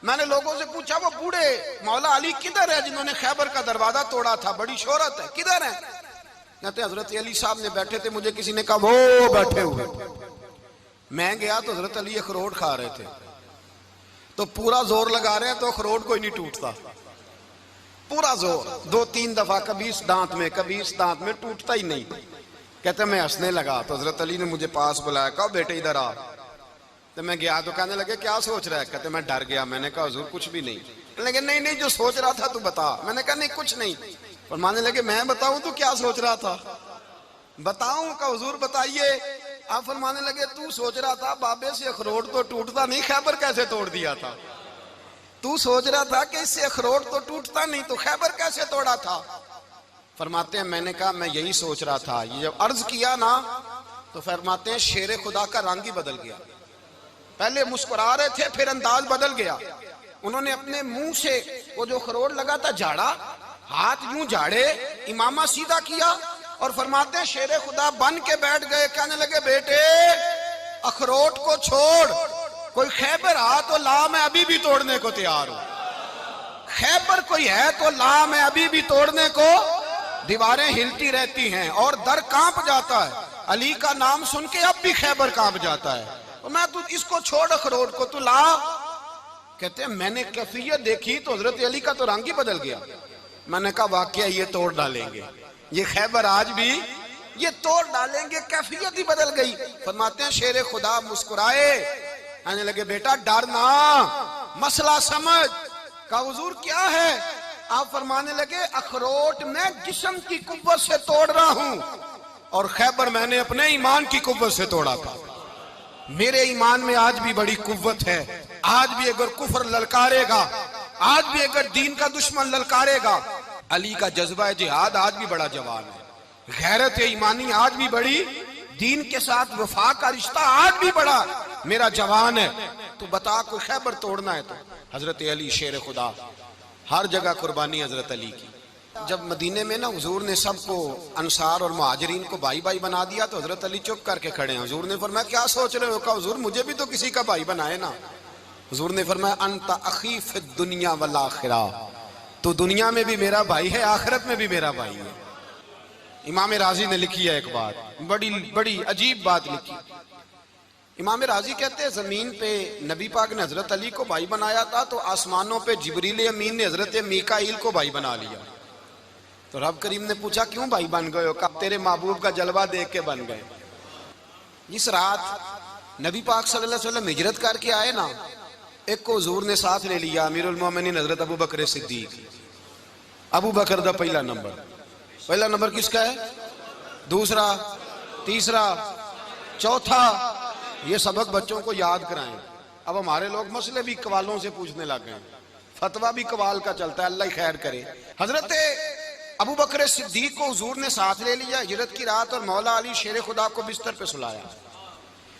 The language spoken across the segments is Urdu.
میں نے لوگوں سے پوچھا وہ بوڑھے مولا علی کدھر ہے جنہوں نے خیبر کا دروازہ توڑا تھا، بڑی شہرت ہے، کدھر ہیں؟ کہتے حضرت علی صاحب نے بیٹھے تھے، مجھے کسی نے کہا وہ بیٹھے ہوئے۔ میں گیا تو حضرت علی اخروٹ کھا رہے تھے، تو پورا زور لگا رہے ہیں تو اخروٹ کوئی نہیں ٹوٹتا، پورا زور 2-3 دفعہ، کبھی اس دانت میں کبھی اس دانت میں، ٹوٹتا ہی نہیں۔ کہتے میں ہنسنے لگا تو حضرت علی نے مجھے پاس بلایا، کہا بیٹے ادھر آ۔ تو میں گیا تو کہنے لگے کیا سوچ رہا ہے؟ کہتے میں ڈر گیا۔ میں نے کہا حضور کچھ بھی نہیں۔ کہنے لگے نہیں جو سوچ رہا تھا تو بتا۔ میں نے کہا نہیں کچھ نہیں۔ فرمانے لگے میں بتاؤں تو کیا سوچ رہا تھا؟ بتاؤں؟ کہ حضور بتائیے۔ آپ فرمانے لگے تو سوچ رہا تھا بابے سے اخروٹ تو ٹوٹتا نہیں، خیبر کیسے توڑ دیا تھا؟ تو سوچ رہا تھا کہ اس سے اخروٹ تو ٹوٹتا نہیں تو خیبر کیسے توڑا تھا؟ فرماتے ہیں میں نے کہا میں یہی سوچ رہا تھا۔ یہ جب عرض کیا نا تو فرماتے ہیں شیر خدا کا رنگ ہی بدل گیا، پہلے مسکرا رہے تھے پھر انداز بدل گیا۔ انہوں نے اپنے منہ سے وہ جو اخروٹ لگا تھا جھاڑا، ہاتھ یوں جھاڑے، امامہ سیدھا کیا اور فرماتے ہیں شیر خدا بن کے بیٹھ گئے۔ کہنے لگے بیٹے اخروٹ کو چھوڑ، کوئی خیبر آ تو لا، میں ابھی بھی توڑنے کو تیار ہوں۔ خیبر کوئی ہے تو لا، میں ابھی بھی توڑنے کو۔ دیواریں ہلتی رہتی ہیں اور در کانپ جاتا ہے، علی کا نام سن کے اب بھی خیبر کانپ جاتا ہے۔ میں تو اس کو چھوڑ اخروٹ کو تو لا۔ کہتے ہیں میں نے کیفیت دیکھی تو حضرت علی کا تو رنگ ہی بدل گیا۔ میں نے کہا واقعہ یہ توڑ ڈالیں گے، یہ خیبر آج بھی یہ توڑ ڈالیں گے، کیفیت ہی بدل گئی۔ فرماتے ہیں شیر خدا مسکرائے، کہنے لگے بیٹا ڈرنا، مسئلہ سمجھ۔ کہا حضور کیا ہے؟ آپ فرمانے لگے اخروٹ میں جسم کی قوت سے توڑ رہا ہوں اور خیبر میں نے اپنے ایمان کی قوت سے توڑا تھا۔ میرے ایمان میں آج بھی بڑی قوت ہے، آج بھی اگر کفر للکارے گا، آج بھی اگر دین کا دشمن للکارے گا، علی کا جذبہ جہاد آج بھی بڑا جوان ہے، غیرت ایمانی آج بھی بڑی، دین کے ساتھ وفا کا رشتہ آج بھی بڑا میرا جوان ہے۔ تو بتا کوئی خیبر توڑنا ہے تو حضرت علی شیر خدا، ہر جگہ قربانی حضرت علی کی۔ جب مدینے میں نا حضور نے سب کو انصار اور مہاجرین کو بھائی بھائی بنا دیا تو حضرت علی چپ کر کے کھڑے ہیں۔ حضور نے فرمایا کیا سوچ رہے ہو؟ کہا حضور مجھے بھی تو کسی کا بھائی بنائے نا۔ حضور نے فرمایا انت اخی فی الدنیا والآخرہ، تو دنیا میں بھی میرا بھائی ہے، آخرت میں بھی میرا بھائی ہے۔ امام راضی نے لکھی ہے ایک بات، بڑی عجیب بات لکھی۔ امام راضی کہتے ہیں زمین پہ نبی پاک نے حضرت علی کو بھائی بنایا تھا تو آسمانوں پہ جبریل امین نے حضرت میکائیل کو بھائی بنا لیا۔ تو رب کریم نے پوچھا کیوں بھائی بن گئے ہو؟ کہا تیرے محبوب کا جلوہ دیکھ کے بن گئے۔ جس رات نبی پاک صلی اللہ علیہ وسلم ہجرت کر کے آئے نا، ایک کو حضور نے ساتھ لے لیا، امیر المومنین حضرت ابو بکر صدیق۔ ابو بکر دا پہلا نمبر کس کا ہے؟ دوسرا، تیسرا، چوتھا، یہ سبق بچوں کو یاد کرائیں۔ اب ہمارے لوگ مسئلے بھی قوالوں سے پوچھنے لگ گئے، فتویٰ بھی قوال کا چلتا ہے، اللہ ہی خیر کرے۔ حضرت ابو بکر صدیق کو حضور نے ساتھ لے لیا ہجرت کی رات، اور مولا علی شیر خدا کو بستر پہ سلایا۔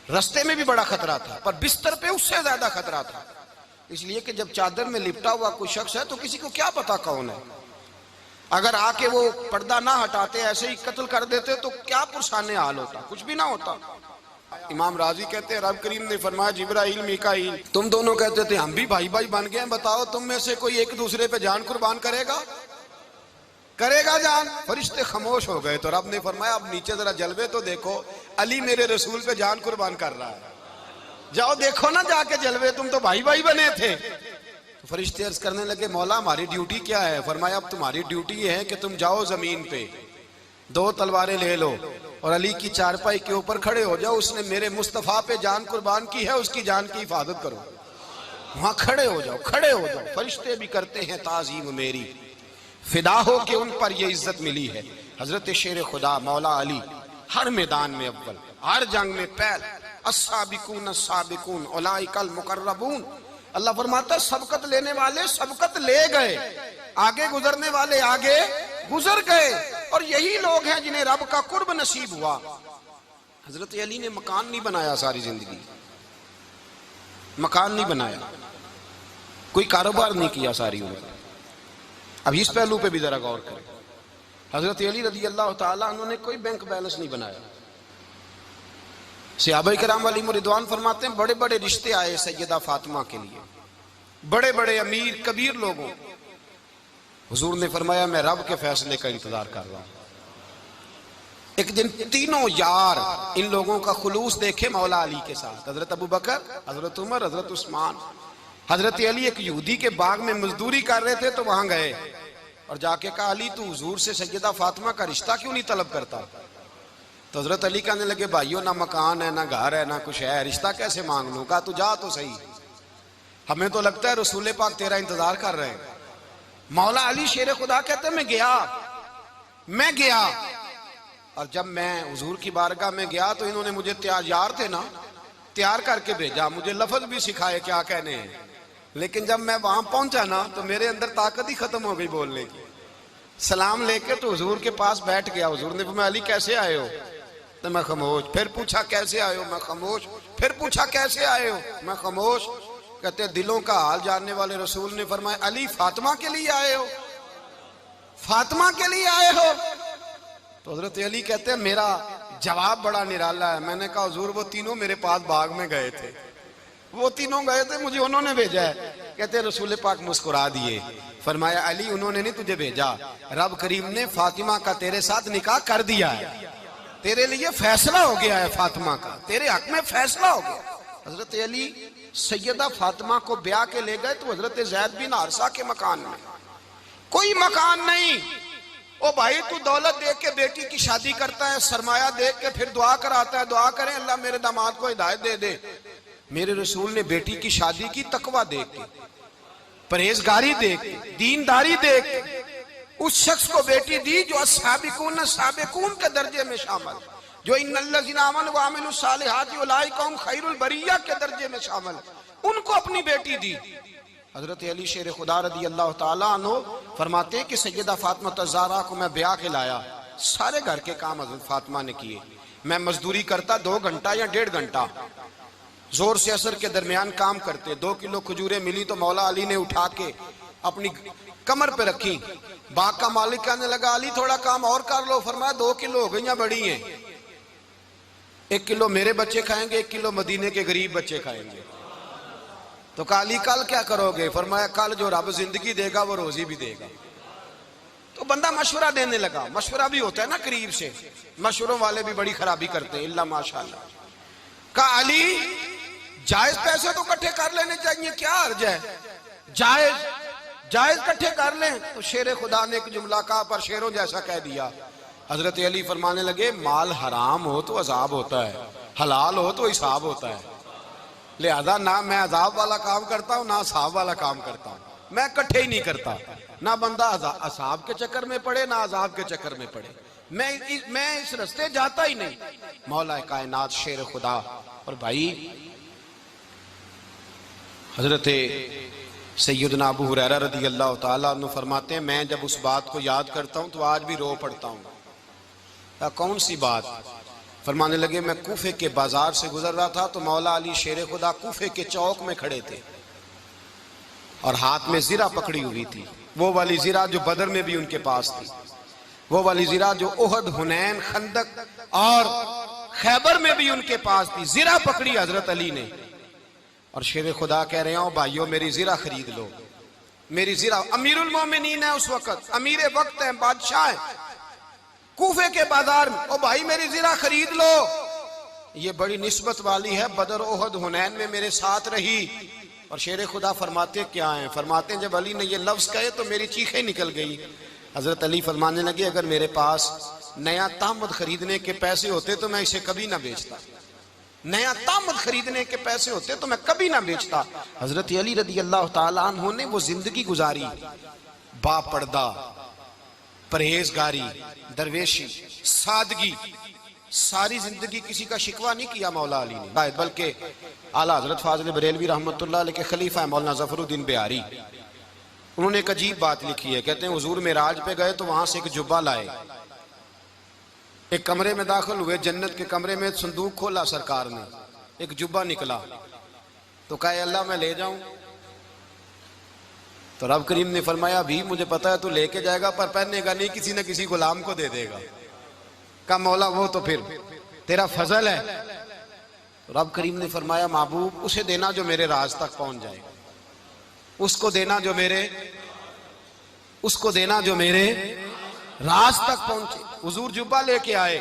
رستے میں بھی بڑا خطرہ تھا پر بستر پہ اس سے زیادہ خطرہ تھا، اس لیے کہ جب چادر میں لپٹا ہوا کوئی شخص ہے تو کسی کو کیا پتا کون ہے، اگر آ کے وہ پردہ نہ ہٹاتے ایسے ہی قتل کر دیتے تو کیا پرسان حال ہوتا، کچھ بھی نہ ہوتا۔ امام راضی کہتے ہیں رب کریم نے فرمایا جبرائیل میکائیل تم دونوں کہتے تھے ہم بھی بھائی بھائی بن گئے ہیں، بتاؤ تم میں سے کوئی ایک دوسرے پہ جان قربان کرے گا جان؟ فرشتے خاموش ہو گئے تو رب نے فرمایا اب نیچے ذرا جلوے تو دیکھو، علی میرے رسول پہ جان قربان کر رہا ہے، جاؤ دیکھو نا جا کے جلوے، تم تو بھائی بھائی بنے تھے۔ تو فرشتے عرض کرنے لگے مولا ہماری ڈیوٹی کیا ہے؟ فرمایا اب تمہاری ڈیوٹی یہ ہے کہ تم جاؤ زمین پہ 2 تلواریں لے لو اور علی کی چارپائی کے اوپر کھڑے ہو جاؤ، اس نے میرے مصطفیٰ پہ جان قربان کی ہے، اس کی جان کی حفاظت کرو۔ وہاں کھڑے ہو جاؤ۔ فرشتے بھی کرتے ہیں تعظیم میری، فدا ہو کہ ان پر یہ عزت ملی ہے۔ حضرت شیر خدا مولا علی ہر میدان میں اول، ہر جنگ میں پہل، السابقون السابقون اولئک المقربون۔ اللہ فرماتا ہے سبقت لینے والے سبقت لے گئے، آگے گزرنے والے آگے گزر گئے، اور یہی لوگ ہیں جنہیں رب کا قرب نصیب ہوا۔ حضرت علی نے مکان نہیں بنایا، ساری زندگی مکان نہیں بنایا، کوئی کاروبار نہیں کیا ساری عمر۔ اب اس پہلو پہ بھی ذرا غور کریں، حضرت علی رضی اللہ تعالیٰ انہوں نے کوئی بینک بیلنس نہیں بنایا۔ صحابہ کرام علیہم رضوان فرماتے ہیں بڑے بڑے رشتے آئے سیدہ فاطمہ کے لیے، بڑے بڑے امیر کبیر لوگوں. حضور نے فرمایا میں رب کے فیصلے کا انتظار کر رہا ہوں. ایک دن تینوں یار ان لوگوں کا خلوص دیکھے مولا علی کے ساتھ. حضرت ابو بکر، حضرت عمر، حضرت عثمان. حضرت علی ایک یہودی کے باغ میں مزدوری کر رہے تھے تو وہاں گئے اور جا کے کہا علی تو حضور سے سیدہ فاطمہ کا رشتہ کیوں نہیں طلب کرتا؟ تو حضرت علی کہنے لگے بھائیو نہ مکان ہے نہ گھر ہے نہ کچھ ہے، رشتہ کیسے مانگ لوں؟ کہا تو جا تو صحیح، ہمیں تو لگتا ہے رسول پاک تیرا انتظار کر رہے ہیں. مولا علی شیر خدا کہتے ہیں میں گیا اور جب میں حضور کی بارگاہ میں گیا تو انہوں نے مجھے یار تھے نا تیار کر کے بھیجا، مجھے لفظ بھی سکھائے کیا کہنے ہیں، لیکن جب میں وہاں پہنچا نا تو میرے اندر طاقت ہی ختم ہو گئی بولنے کی. سلام لے کے تو حضور کے پاس بیٹھ گیا. حضور نے فرمایا علی کیسے آئے ہو؟ تو میں خاموش. پھر پوچھا کیسے آئے ہو؟ میں خاموش. پھر پوچھا کیسے آئے ہو؟ میں خاموش. کہتے دلوں کا حال جاننے والے رسول نے فرمایا علی فاطمہ کے لیے آئے ہو؟ فاطمہ کے لیے آئے ہو؟ تو حضرت علی کہتے ہیں میرا جواب بڑا نرالا ہے. میں نے کہا حضور وہ تینوں میرے پاس باغ میں گئے تھے، وہ تینوں گئے تھے، مجھے انہوں نے بھیجا ہے. کہتے ہیں رسول پاک مسکرا دیے، فرمایا علی انہوں نے نہیں تجھے بھیجا، رب کریم نے فاطمہ کا تیرے ساتھ نکاح کر دیا ہے، تیرے لیے فیصلہ ہو گیا ہے، فاطمہ کا تیرے حق میں فیصلہ ہو گیا. حضرت علی سیدہ فاطمہ کو بیاہ کے لے گئے تو حضرت زید بن حارثہ کے مکان میں کوئی مکان نہیں. او بھائی تو دولت دیکھ کے بیٹی کی شادی کرتا ہے، سرمایہ دیکھ کے پھر دعا کراتا ہے، دعا کریں اللہ میرے داماد کو ہدایت دے دے. میرے رسول نے بیٹی کی شادی کی تقوی دیکھ کے، پرہیزگاری دیکھ کے، دینداری دیکھ کے اس شخص کو بیٹی دی جو السابقون السابقون کے درجے میں شامل، جو ان الذین آمنوا وعملوا الصالحات اولئک هم خیر البریہ کے درجے میں شامل، ان کو اپنی بیٹی دی. حضرت علی شیر خدا رضی اللہ تعالیٰ عنہ فرماتے ہیں کہ سیدہ فاطمہ الزہرا کو میں بیاہ کے لایا، سارے گھر کے کام حضرت فاطمہ نے کیے. میں مزدوری کرتا 2 گھنٹہ یا 1.5 گھنٹہ، زور سے عصر کے درمیان کام کرتے. 2 کلو کھجوریں ملی تو مولا علی نے اٹھا کے اپنی کمر پہ رکھی. باغ کا مالک کہنے لگا علی تھوڑا کام اور کر لو. فرمایا 2 کلو ہو گئیاں بڑی ہیں، 1 کلو میرے بچے کھائیں گے، 1 کلو مدینے کے غریب بچے کھائیں گے. تو کہا علی کل کیا کرو گے؟ فرمایا کل جو رب زندگی دے گا وہ روزی بھی دے گا. تو بندہ مشورہ دینے لگا. مشورہ بھی ہوتا ہے نا قریب سے، مشوروں والے بھی بڑی خرابی کرتے ہیں اللہ ماشاءاللہ. کہا علی جائز پیسے تو کٹھے کر لینے چاہیے، کیا حرج ہے، جائز کٹھے کر لیں. تو شیر خدا نے ایک جملہ کہا پر شیروں جیسا کہہ دیا. حضرت علی فرمانے لگے مال حرام ہو تو عذاب ہوتا ہے، حلال ہو تو حساب ہوتا ہے، لہذا نہ میں عذاب والا کام کرتا ہوں نہ حساب والا کام کرتا ہوں، میں کٹھے ہی نہیں کرتا. نہ بندہ حساب کے چکر میں پڑے نہ عذاب کے چکر میں پڑے، میں اس رستے جاتا ہی نہیں. مولا کائنات شیر خدا. اور بھائی حضرت سیدنا ابو ہریرہ رضی اللہ تعالیٰ عنہ فرماتے ہیں میں جب اس بات کو یاد کرتا ہوں تو آج بھی رو پڑتا ہوں. کون سی بات؟ فرمانے لگے میں کوفے کے بازار سے گزر رہا تھا تو مولا علی شیر خدا کوفے کے چوک میں کھڑے تھے اور ہاتھ میں زرہ پکڑی ہوئی تھی، وہ والی زرہ جو بدر میں بھی ان کے پاس تھی، وہ والی زرہ جو احد، حنین، خندق اور خیبر میں بھی ان کے پاس تھی. زرہ پکڑی حضرت علی نے اور شیر خدا کہہ رہے ہیں بھائیو میری زرہ خرید لو. میری زرہ، امیر المومنین ہے اس وقت، امیر وقت ہیں، بادشاہ ہیں، کوفے کے بازار میں. او بھائی میری زرہ خرید لو. یہ بڑی نسبت والی ہے، بدر، احد، حنین میں میرے ساتھ رہی. اور شیر خدا فرماتے کیا ہیں؟ فرماتے ہیں جب علی نے یہ لفظ کہے تو میری چیخیں نکل گئی. حضرت علی فرمانے لگے اگر میرے پاس نیا تامد خریدنے کے پیسے ہوتے تو میں اسے کبھی نہ بیچتا، نیا تامد خریدنے کے پیسے ہوتے تو میں کبھی نہ بیچتا. حضرت علی رضی اللہ تعالیٰ عنہ نے وہ زندگی گزاری، با پردہ، پرہیزگاری، درویشی، سادگی، ساری زندگی کسی کا شکوہ نہیں کیا مولا علی نے، بلکہ اعلیٰ حضرت فاضل بریلوی رحمۃ اللہ علیہ کے خلیفہ مولانا ظفر الدین بہاری، انہوں نے ایک عجیب بات لکھی ہے. کہتے ہیں حضور معراج پہ گئے تو وہاں سے ایک جبہ لائے، ایک کمرے میں داخل ہوئے، جنت کے کمرے میں صندوق کھولا سرکار نے، ایک جبہ نکلا تو کہا اللہ میں لے جاؤں؟ تو رب کریم نے فرمایا بھی مجھے پتا ہے تو لے کے جائے گا پر پہننے گا نہیں، کسی نہ کسی غلام کو دے دے گا. کہا مولا وہ تو پھر تیرا فضل ہے. رب کریم نے فرمایا محبوب اسے دینا جو میرے راز تک پہنچ جائے گا. اس کو دینا جو میرے راز تک پہنچے. حضور جبہ لے کے آئے.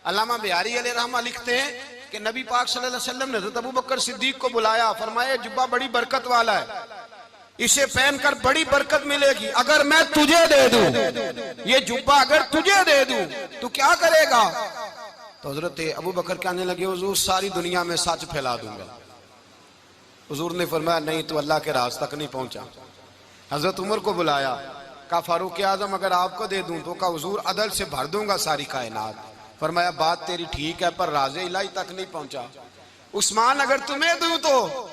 علامہ بہاری علیہ رحمہ لکھتے ہیں کہ نبی پاک صلی اللہ علیہ وسلم نے حضرت ابوبکر صدیق کو بلایا, فرمایا جبہ بڑی برکت والا ہے, اسے پہن کر بڑی برکت ملے گی. اگر میں تجھے دے دوں, یہ جبہ اگر تجھے دے دوں تو کیا کرے گا؟ تو حضرت ابوبکر کہنے لگے حضور ساری دنیا میں سچ پھیلا دوں گا. حضور نے فرمایا نہیں, تو اللہ کے راز تک نہیں پہنچا. حضرت عمر کو بلایا, کہا فاروق اعظم اگر آپ کو دے دوں تو کہا حضور عدل سے بھر دوں گا ساری کائنات. فرمایا بات تیری ٹھیک ہے پر راز الہی تک نہیں پہنچا. عثمان اگر تمہیں دوں تو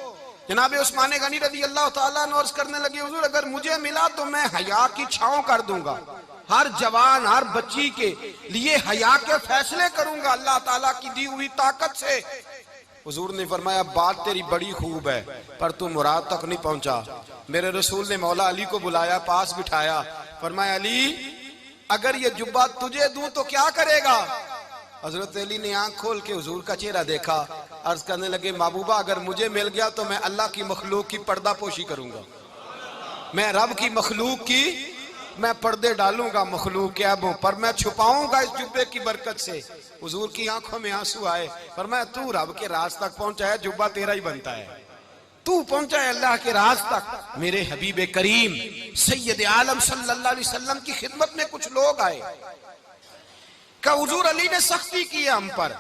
جناب عثمان غنی رضی اللہ تعالیٰ عنہ عرض کرنے لگے حضور اگر مجھے ملا تو میں حیا کی چھاؤں کر دوں گا, ہر جوان ہر بچی کے لیے حیا کے فیصلے کروں گا اللہ تعالیٰ کی دی ہوئی طاقت سے. حضور نے فرمایا بات تیری بڑی خوب ہے پر تو مراد تک نہیں پہنچا. میرے رسول نے مولا علی کو بلایا, پاس بٹھایا, فرمایا علی اگر یہ جبہ تجھے دوں تو کیا کرے گا؟ حضرت علی نے آنکھ کھول کے حضور کا چہرہ دیکھا, عرض کرنے لگے محبوبہ اگر مجھے مل گیا تو میں اللہ کی مخلوق کی پردہ پوشی کروں گا, میں رب کی مخلوق کی میں پردے ڈالوں گا مخلوق کے عیبوں پر, میں چھپاؤں گا اس جبے کی برکت سے. حضور کی آنکھوں میں آنسو آئے, فرمایا تو رب کے راز تک پہنچا ہے, جبہ تیرا ہی بنتا ہے, تو پہنچا ہے اللہ کے راز تک. میرے حبیب کریم سید عالم صلی اللہ علیہ وسلم کی خدمت میں کچھ لوگ آئے کہ حضور علی نے سختی کی ہے ہم پر,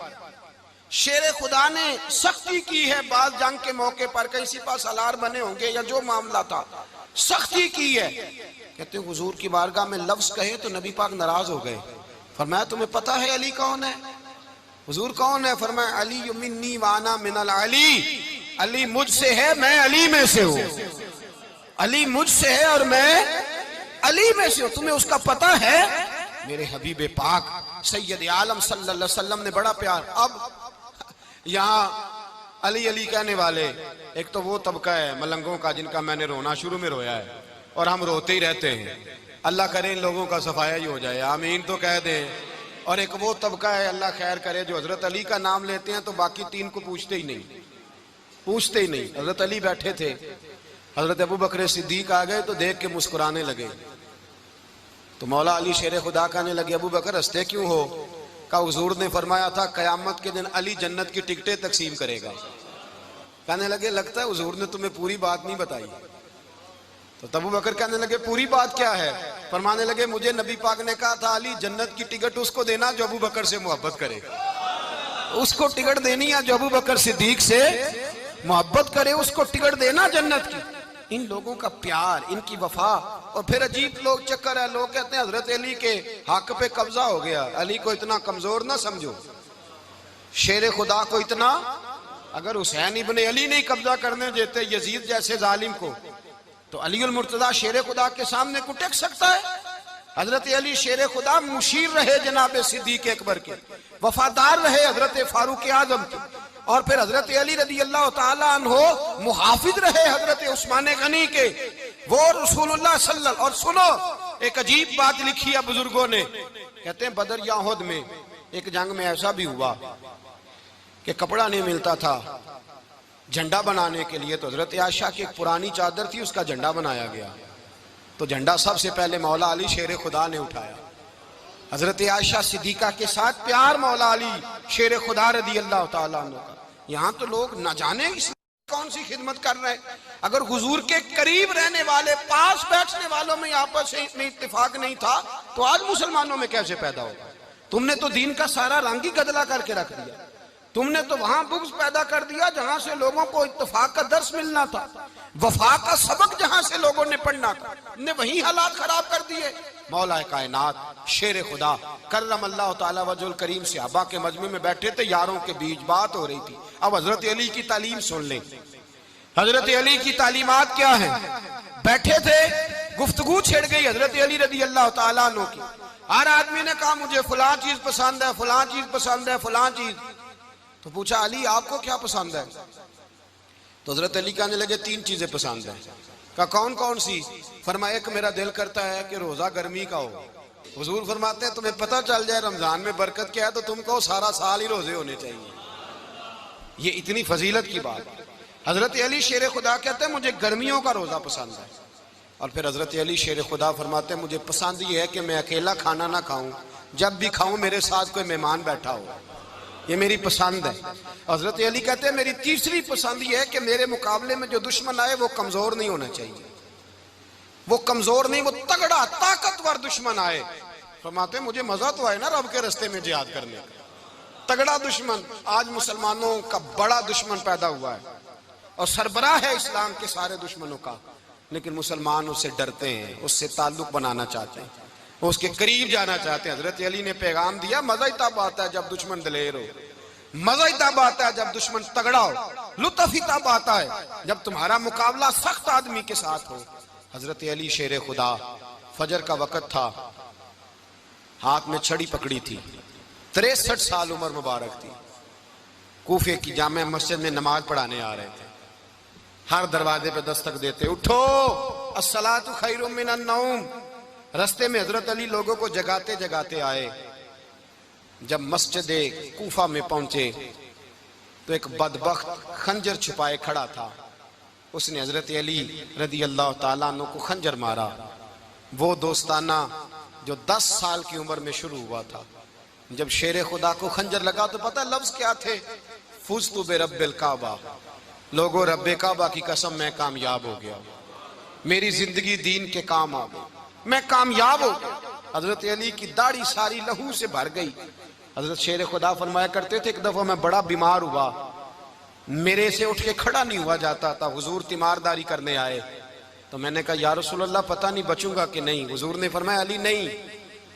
شیر خدا نے سختی کی ہے بعض جنگ کے موقع پر, کہیں سپاہ سالار بنے ہوں گے یا جو معاملہ تھا سختی کی ہے. کہتے ہیں حضور کی بارگاہ میں لفظ کہے تو نبی پاک ناراض ہو گئے. فرمایا تمہیں پتا ہے علی کون ہے؟ حضور کون ہے؟ فرمایا علی منی وانا من العلی, علی مجھ سے ہے میں علی میں سے ہوں, علی مجھ سے ہے اور میں علی میں سے ہوں, تمہیں اس کا پتہ ہے؟ میرے حبیب پاک سید عالم صلی اللہ علیہ وسلم نے بڑا پیار. اب یہاں علی علی کہنے والے ایک تو وہ طبقہ ہے ملنگوں کا جن کا میں نے رونا شروع میں رویا ہے اور ہم روتے ہی رہتے ہیں, اللہ کرے ان لوگوں کا صفایا ہی ہو جائے, آمین تو کہہ دیں. اور ایک وہ طبقہ ہے اللہ خیر کرے جو حضرت علی کا نام لیتے ہیں تو باقی تین کو پوچھتے ہی نہیں. حضرت علی بیٹھے تھے, حضرت ابوبکر صدیق آ گئے تو دیکھ کے مسکرانے لگے. تو مولا علی شیر خدا کہنے لگے ابوبکر ہنستے کیوں ہو؟ کہا حضور نے فرمایا تھا قیامت کے دن علی جنت کی ٹکٹیں تقسیم کرے گا. کہنے لگے لگتا ہے حضور نے تمہیں پوری بات نہیں بتائی. تو ابوبکر کہنے لگے پوری بات کیا ہے؟ فرمانے لگے مجھے نبی پاک نے کہا تھا علی جنت کی ٹکٹ اس کو دینا جو ابوبکر سے محبت کرے, اس کو ٹکٹ دینی ہے جو ابوبکر صدیق سے محبت کرے, اس کو ٹکٹ دینا جنت کی. ان لوگوں کا پیار, ان کی وفا. اور پھر عجیب لوگ چکر ہے, لوگ کہتے ہیں حضرت علی کے حق پہ قبضہ ہو گیا. علی کو اتنا کمزور نہ سمجھو, شیر خدا کو اتنا, اگر حسین ابن علی نہیں قبضہ کرنے دیتے یزید جیسے ظالم کو تو علی المرتضیٰ شیر خدا کے سامنے کو ٹک سکتا ہے؟ حضرت علی شیر خدا مشیر رہے جناب صدیق اکبر کے, وفادار رہے حضرت فاروق اعظم کے, اور پھر حضرت علی رضی اللہ تعالیٰ عنہ محافظ رہے حضرت عثمان غنی کے, وہ رسول اللہ صلی اللہ. اور سنو ایک عجیب بات لکھی ہے بزرگوں نے, کہتے ہیں بدر یا احد میں ایک جنگ میں ایسا بھی ہوا کہ کپڑا نہیں ملتا تھا جھنڈا بنانے کے لیے, تو حضرت عائشہ کی ایک پرانی چادر تھی اس کا جھنڈا بنایا گیا. تو جھنڈا سب سے پہلے مولا علی شیر خدا نے اٹھایا. حضرت عائشہ صدیقہ کے ساتھ پیار مولا علی شیر خدا رضی اللہ تعالیٰ عنہ کا. یہاں تو لوگ نہ جانے اس کون سی خدمت کر رہے ہیں. اگر حضور کے قریب رہنے والے پاس بیٹھنے والوں میں آپس میں اتفاق نہیں تھا تو آج مسلمانوں میں کیسے پیدا ہوگا؟ تم نے تو دین کا سارا رنگ ہی گدلا کر کے رکھ دیا. تم نے تو وہاں بغض پیدا کر دیا جہاں سے لوگوں کو اتفاق کا درس ملنا تھا, وفا کا سبق جہاں سے لوگوں نے پڑھنا تھا, نے وہی حالات خراب کر دیے. مولا کائنات شیر خدا کرم اللہ تعالیٰ وجہ الکریم صحابہ کے مجمع میں بیٹھے تھے, یاروں کے بیچ بات ہو رہی تھی. اب حضرت علی کی تعلیم سن لیں, حضرت علی کی تعلیمات کیا ہیں. بیٹھے تھے, گفتگو چھڑ گئی حضرت علی رضی اللہ تعالیٰ عنہ کی. ہر آدمی نے کہا مجھے فلاں چیز پسند ہے, فلاں چیز پسند ہے, فلاں چیز. تو پوچھا علی آپ کو کیا پسند ہے؟ تو حضرت علی کہنے لگے تین چیزیں پسند ہیں. کہا کون کون سی؟ فرمایا ایک میرا دل کرتا ہے کہ روزہ گرمی کا ہو. حضور فرماتے ہیں تمہیں پتہ چل جائے رمضان میں برکت کیا ہے تو تم کو سارا سال ہی روزے ہونے چاہیے. یہ اتنی فضیلت کی بات. حضرت علی شیر خدا کہتے ہیں مجھے گرمیوں کا روزہ پسند ہے، اور پھر حضرت علی شیر خدا فرماتے ہیں مجھے پسند یہ ہے کہ میں اکیلا کھانا نہ کھاؤں، جب بھی کھاؤں میرے ساتھ کوئی مہمان بیٹھا ہو، یہ میری پسند ہے۔ حضرت علی کہتے ہیں میری تیسری پسند یہ ہے کہ میرے مقابلے میں جو دشمن آئے وہ کمزور نہیں ہونا چاہیے، وہ کمزور نہیں، وہ تگڑا طاقتور دشمن آئے۔ فرماتے ہیں مجھے مزہ تو آئے نا رب کے راستے میں جہاد کرنے کا، تگڑا دشمن۔ آج مسلمانوں کا بڑا دشمن پیدا ہوا ہے اور سربراہ ہے اسلام کے سارے دشمنوں کا، لیکن مسلمان اس سے ڈرتے ہیں، اس سے تعلق بنانا چاہتے ہیں، وہ اس کے قریب جانا چاہتے ہیں۔ حضرت علی نے پیغام دیا مزہ ہی تب آتا ہے جب دشمن دلیر ہو، مزہ ہی تب آتا ہے جب دشمن تگڑا ہو، لطف ہی تب آتا ہے جب تمہارا مقابلہ سخت آدمی کے ساتھ ہو۔ حضرت علی شیر خدا، فجر کا وقت تھا، ہاتھ میں چھڑی پکڑی تھی، 63 سال عمر مبارک تھی، کوفے کی جامع مسجد میں نماز پڑھانے آ رہے تھے۔ ہر دروازے پہ دستک دیتے، اٹھو الصلاۃ خیر من النوم۔ رستے میں حضرت علی لوگوں کو جگاتے جگاتے آئے۔ جب مسجد کوفہ میں پہنچے تو ایک بدبخت خنجر چھپائے کھڑا تھا، اس نے حضرت علی رضی اللہ تعالیٰ عنہ کو خنجر مارا۔ وہ دوستانہ جو 10 سال کی عمر میں شروع ہوا تھا، جب شیر خدا کو خنجر لگا تو پتہ لفظ کیا تھے؟ فزت برب الکعبہ، لوگوں رب کعبہ کی قسم میں کامیاب ہو گیا، میری زندگی دین کے کام آ گئی، میں کامیاب ہو گیا۔ حضرت علی کی داڑھی ساری لہو سے بھر گئی۔ حضرت شیر خدا فرمایا کرتے تھے ایک دفعہ میں بڑا بیمار ہوا، میرے سے اٹھ کے کھڑا نہیں ہوا جاتا تھا، حضور تیمارداری کرنے آئے تو میں نے کہا یا رسول اللہ پتہ نہیں بچوں گا کہ نہیں۔ حضور نے فرمایا علی نہیں،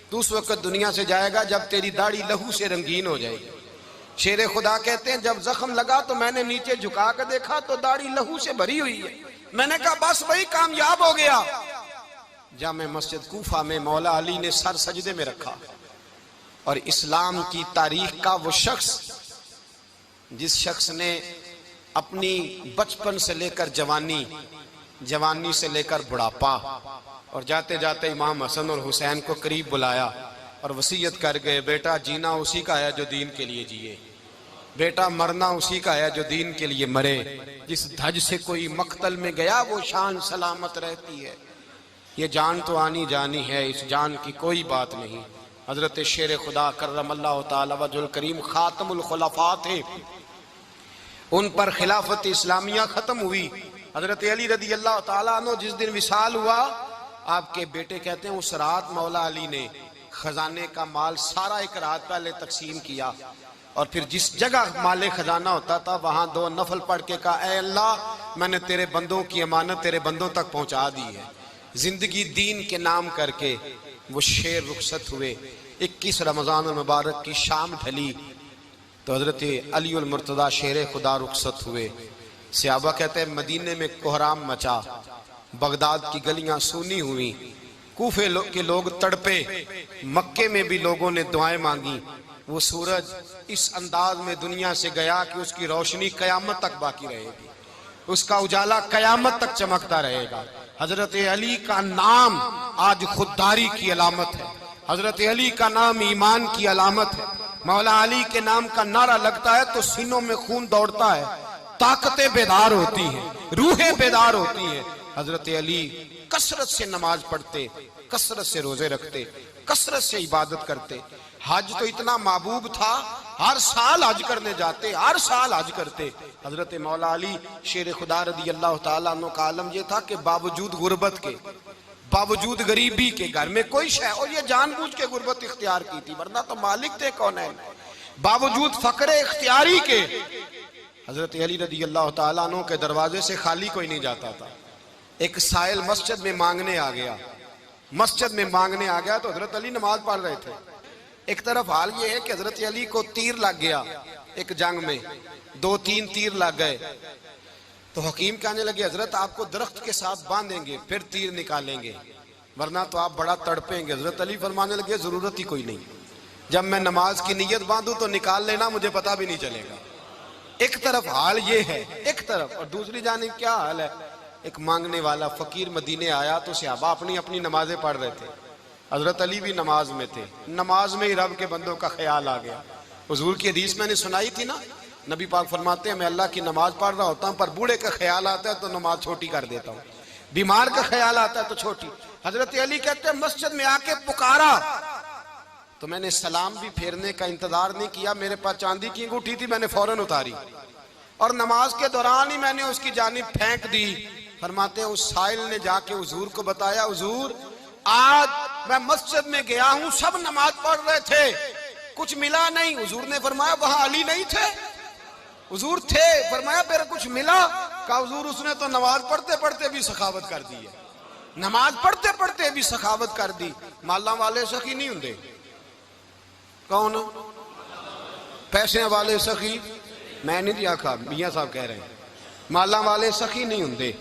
تو اس وقت دنیا سے جائے گا جب تیری داڑھی لہو سے رنگین ہو جائے گی۔ شیر خدا کہتے ہیں جب زخم لگا تو میں نے نیچے جھکا کر دیکھا تو داڑھی لہو سے بھری ہوئی ہے، میں نے کہا بس وہی کامیاب ہو گیا۔ جامع مسجد کوفہ میں مولا علی نے سر سجدے میں رکھا، اور اسلام کی تاریخ کا وہ شخص جس شخص نے اپنی بچپن سے لے کر جوانی، جوانی سے لے کر بڑھاپا، اور جاتے جاتے امام حسن اور حسین کو قریب بلایا اور وصیت کر گئے بیٹا جینا اسی کا ہے جو دین کے لیے جیے، بیٹا مرنا اسی کا ہے جو دین کے لیے مرے، جس دھج سے کوئی مقتل میں گیا وہ شان سلامت رہتی ہے، یہ جان تو آنی جانی ہے، اس جان کی کوئی بات نہیں۔ حضرت شیر خدا کرم اللہ تعالی وجہ الکریم خاتم الخلفاء تھے، ان پر خلافت اسلامیہ ختم ہوئی۔ حضرت علی رضی اللہ تعالیٰ عنہ جس دن وصال ہوا، آپ کے بیٹے کہتے ہیں اس رات مولا علی نے خزانے کا مال سارا ایک رات پہلے تقسیم کیا، اور پھر جس جگہ مال خزانہ ہوتا تھا وہاں 2 نفل پڑھ کے کہا اے اللہ میں نے تیرے بندوں کی امانت تیرے بندوں تک پہنچا دی ہے۔ زندگی دین کے نام کر کے وہ شیر رخصت ہوئے۔ 21 رمضان المبارک کی شام ڈھلی تو حضرت علی المرتضیٰ شیر خدا رخصت ہوئے۔ صحابہ کہتے ہیں مدینے میں کوہرام مچا، بغداد کی گلیاں سونی ہوئی، کوفے کے لوگ تڑپے، مکے میں بھی لوگوں نے دعائیں مانگی۔ وہ سورج اس انداز میں دنیا سے گیا کہ اس کی روشنی قیامت تک باقی رہے گی، اس کا اجالا قیامت تک چمکتا رہے گا۔ حضرت علی کا نام آج خودداری کی علامت ہے، حضرت علی کا نام ایمان کی علامت ہے۔ مولا علی کے نام کا نعرہ لگتا ہے تو سینوں میں خون دوڑتا ہے، طاقتیں بیدار ہوتی ہیں، روحیں بیدار ہوتی ہیں۔ حضرت علی کثرت سے نماز پڑھتے، کثرت سے روزے رکھتے، کثرت سے عبادت کرتے۔ حج تو اتنا محبوب تھا، ہر سال حج کرنے جاتے، ہر سال حج کرتے۔ حضرت مولا علی شیر خدا رضی اللہ تعالیٰ عنہ کا عالم یہ تھا کہ باوجود غربت کے، باوجود غریبی کے، گھر میں کوئی شے، اور یہ جان بوجھ کے غربت اختیار کی تھی ورنہ تو مالک تھے کونین، باوجود فقر اختیاری کے حضرت علی رضی اللہ تعالیٰ عنہ کے دروازے سے خالی کوئی نہیں جاتا تھا۔ ایک سائل مسجد میں مانگنے آ گیا، مسجد میں مانگنے آ گیا تو حضرت علی نماز پڑھ رہے تھے۔ ایک طرف حال یہ ہے کہ حضرت علی کو تیر لگ گیا ایک جنگ میں، 2-3 تیر لگ گئے تو حکیم کہنے لگے حضرت آپ کو درخت کے ساتھ باندھیں گے پھر تیر نکالیں گے ورنہ تو آپ بڑا تڑپیں گے۔ حضرت علی فرمانے لگے ضرورت ہی کوئی نہیں، جب میں نماز کی نیت باندھوں تو نکال لینا، مجھے پتہ بھی نہیں چلے گا۔ ایک طرف حال یہ ہے، ایک طرف، اور دوسری جانب کیا حال ہے؟ ایک مانگنے والا فقیر مدینے آیا تو صحابہ اپنی اپنی نمازیں پڑھ رہے تھے، حضرت علی بھی نماز میں تھے، نماز میں ہی رب کے بندوں کا خیال آ گیا۔ حضور کی حدیث میں نے سنائی تھی نا، نبی پاک فرماتے ہیں میں اللہ کی نماز پڑھ رہا ہوتا ہوں پر بوڑھے کا خیال آتا ہے تو نماز چھوٹی کر دیتا ہوں، بیمار کا خیال آتا ہے تو چھوٹی۔ حضرت علی کہتے ہیں مسجد میں آ کے پکارا تو میں نے سلام بھی پھیرنے کا انتظار نہیں کیا، میرے پاس چاندی کی انگوٹھی تھی، میں نے فوراً اتاری اور نماز کے دوران ہی میں نے اس کی جانب پھینک دی۔ فرماتے ہیں اس سائل نے جا کے حضور کو بتایا، حضور آج میں مسجد میں گیا ہوں، سب نماز پڑھ رہے تھے، کچھ ملا نہیں۔ حضور نے فرمایا وہاں علی نہیں تھے؟ حضور تھے۔ فرمایا پھر کچھ ملا؟ کہا حضور اس نے تو نماز پڑھتے پڑھتے بھی سخاوت کر دی ہے، نماز پڑھتے پڑھتے بھی سخاوت کر دی۔ مالاں والے سخی نہیں ہوندے؟ کون؟ پیسے والے سخی؟ میں نہیں دیا کھا، میاں صاحب کہہ رہے ہیں مالاں والے سخی نہیں ہوندے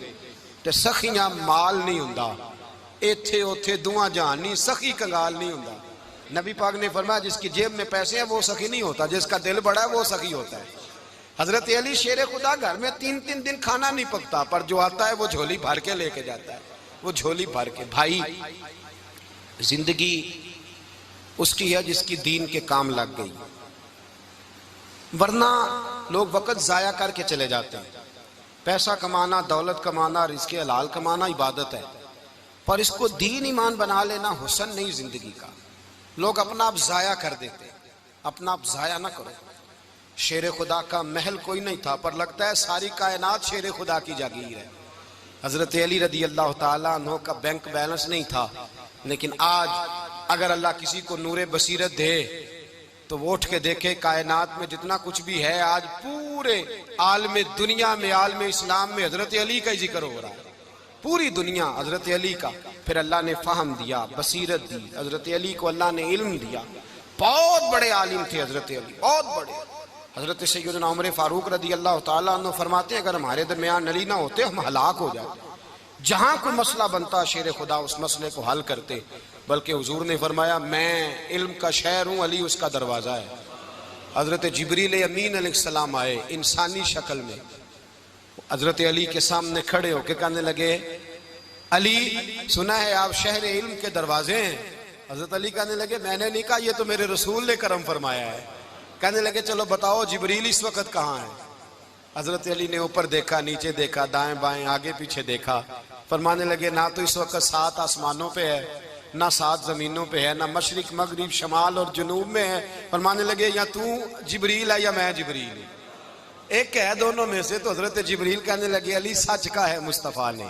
تے سخیاں مال نہیں ہوندا، ایتھے اوتھے دعا جہان نہیں، سخی کنگال نہیں ہوندا۔ نبی پاک نے فرمایا جس کی جیب میں پیسے ہیں وہ سخی نہیں ہوتا، جس کا دل بڑا ہے وہ سخی ہوتا ہے۔ حضرت علی شیر خدا گھر میں 3 دن کھانا نہیں پکتا، پر جو آتا ہے وہ جھولی بھر کے لے کے جاتا ہے، وہ جھولی بھر کے۔ بھائی زندگی اس کی ہے جس کی دین کے کام لگ گئی، ورنہ لوگ وقت ضائع کر کے چلے جاتے ہیں۔ پیسہ کمانا، دولت کمانا، رزق حلال کمانا عبادت ہے، پر اس کو دین ایمان بنا لینا حسن نہیں زندگی کا۔ لوگ اپنا آپ ضائع کر دیتے، اپنا آپ ضائع نہ کرو۔ شیر خدا کا محل کوئی نہیں تھا، پر لگتا ہے ساری کائنات شیر خدا کی جاگیر ہے۔ حضرت علی رضی اللہ تعالیٰ عنہ کا بینک بیلنس نہیں تھا، لیکن آج اگر اللہ کسی کو نور بصیرت دے تو وہ اٹھ کے دیکھے کائنات میں جتنا کچھ بھی ہے، آج پورے عالم دنیا میں، عالم اسلام میں حضرت علی کا ہی ذکر ہو رہا ہے، پوری دنیا حضرت علی کا۔ پھر اللہ نے فہم دیا، بصیرت دی، حضرت علی کو اللہ نے علم دیا۔ بہت بڑے عالم تھے حضرت علی، بہت بڑے۔ حضرت سیدنا عمر فاروق رضی اللہ تعالیٰ عنہ فرماتے ہیں اگر ہمارے درمیان علی نہ ہوتے ہم ہلاک ہو جاتے، جہاں کوئی مسئلہ بنتا شیر خدا اس مسئلے کو حل کرتے۔ بلکہ حضور نے فرمایا میں علم کا شہر ہوں، علی اس کا دروازہ ہے۔ حضرت جبریل امین علیہ السلام آئے انسانی شکل میں، حضرت علی کے سامنے کھڑے ہو کے کہنے لگے علی سنا ہے آپ شہر علم کے دروازے ہیں۔ حضرت علی کہنے لگے میں نے نہیں کہا، یہ تو میرے رسول نے کرم فرمایا ہے۔ کہنے لگے چلو بتاؤ جبریل اس وقت کہاں ہے؟ حضرت علی نے اوپر دیکھا، نیچے دیکھا، دائیں بائیں آگے پیچھے دیکھا، فرمانے لگے نہ تو اس وقت 7 آسمانوں پہ ہے، نہ 7 زمینوں پہ ہے، نہ مشرق مغرب شمال اور جنوب میں ہے۔ فرمانے لگے یا تو جبریل ہے یا میں جبریل ہوں، ایک ہے دونوں میں سے۔ تو حضرت جبریل کہنے لگے علی سچ کا ہے مصطفیٰ نے،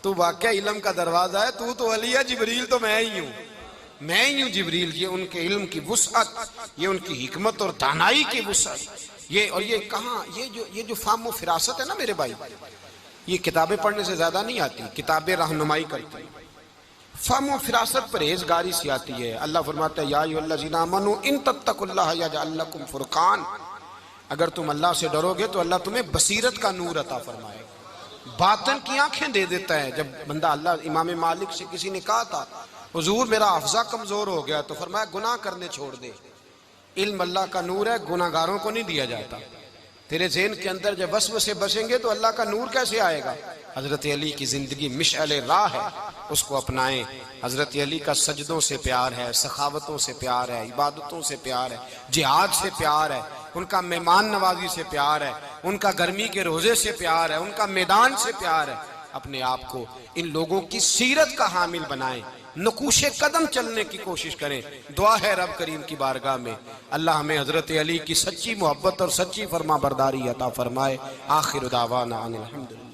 تو واقعہ علم کا دروازہ ہے، تو علی ہے، جبریل تو میں ہی ہوں، میں ہی ہوں جبریل۔ یہ ان کے علم کی وسعت، یہ ان کی حکمت اور دانائی کی وسعت، یہ کہاں یہ جو فہم و فراست ہے نا میرے بھائی، یہ کتابیں پڑھنے سے زیادہ نہیں آتی، کتابیں رہنمائی کرتی ہیں۔ فہم و فراست پرہیزگاری سے آتی ہے۔ اللہ فرماتا ہے یا ایھا الذین آمنوا ان تتقوا اللہ یجعل لکم فرقان، اگر تم اللہ سے ڈرو گے تو اللہ تمہیں بصیرت کا نور عطا فرمائے گا، باطن کی آنکھیں دے دیتا ہے۔ جب بندہ اللہ امام مالک سے کسی نے کہا تھا حضور میرا حافظہ کمزور ہو گیا، تو فرمایا گناہ کرنے چھوڑ دے، علم اللہ کا نور ہے، گناہ گاروں کو نہیں دیا جاتا۔ تیرے ذہن کے اندر جب وسوسے بسیں گے تو اللہ کا نور کیسے آئے گا؟ حضرت علی کی زندگی مشعل راہ ہے، اس کو اپنائیں۔ حضرت علی کا سجدوں سے پیار ہے، سخاوتوں سے پیار ہے، عبادتوں سے پیار ہے، جہاد سے پیار ہے، ان کا مہمان نوازی سے پیار ہے، ان کا گرمی کے روزے سے پیار ہے، ان کا میدان سے پیار ہے۔ اپنے آپ کو ان لوگوں کی سیرت کا حامل بنائیں، نقوش قدم چلنے کی کوشش کریں۔ دعا ہے رب کریم کی بارگاہ میں اللہ ہمیں حضرت علی کی سچی محبت اور سچی فرما برداری عطا فرمائے۔ آخر دعوانا ان الحمدللہ۔